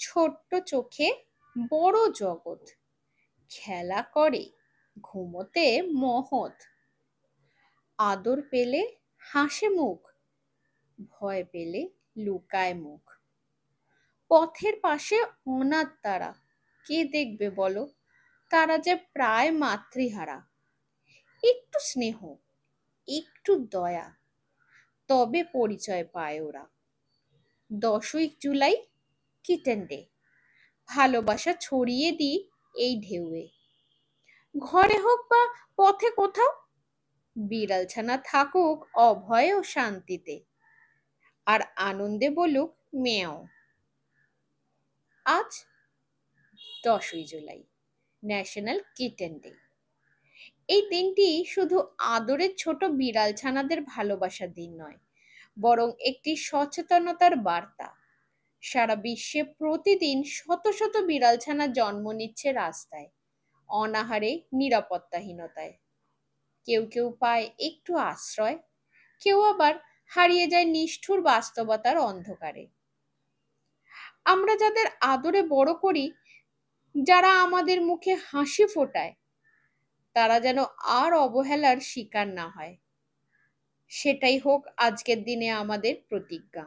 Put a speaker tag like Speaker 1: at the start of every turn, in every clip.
Speaker 1: ছোট্ট চোখে বড় জগৎ, খেলা করে ঘুমোতে মহৎ, আদর পেলে হাসে মুখ, ভয় পেলে লুকায় মুখ। পথের পাশে অনাথ তারা, কে দেখবে বলো, তারা যে প্রায় মাতৃহারা। একটু স্নেহ, একটু দয়া, তবে পরিচয় পায় ওরা। 10ই জুলাই কিটেন ডে, ভালোবাসা ছড়িয়ে দিই এই ঢেউয়ে। ঘরে হোক বা পথে কোথাও, বিড়ালছানা থাকুক অভয় ও শান্তিতে, আর আনন্দে বলুক মেও। আজ 10ই জুলাই, ন্যাশনাল কিটেন ডে। এই দিনটি শুধু আদরের ছোট বিড়ালছানাদের ভালোবাসার দিন নয়, বরং একটি সচেতনতার বার্তা। সারা বিশ্বে প্রতিদিন শত শত বিড়ালছানা জন্ম নিচ্ছে রাস্তায়, অনাহারে, নিরাপত্তাহীনতায়। কেউ কেউ পায় একটু আশ্রয়, কেউ আবার হারিয়ে যায় নিষ্ঠুর বাস্তবতার অন্ধকারে। আমরা যাদের আদরে বড় করি, যারা আমাদের মুখে হাসি ফোটায়, তারা যেন আর অবহেলার শিকার না হয়, সেটাই হোক আজকের দিনে আমাদের প্রতিজ্ঞা।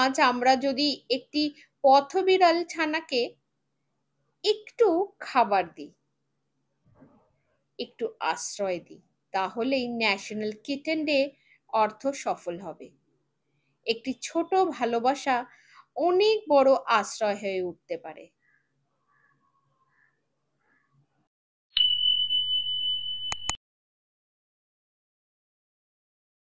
Speaker 1: আজ আমরা যদি একটি পথবিড়াল ছানাকে একটু খাবার দিই, একটু আশ্রয় দিই, তাহলেই ন্যাশনাল কিটেন ডে অর্থ সফল হবে। একটি ছোট ভালোবাসা অনেক বড় আশ্রয় হয়ে উঠতে পারে।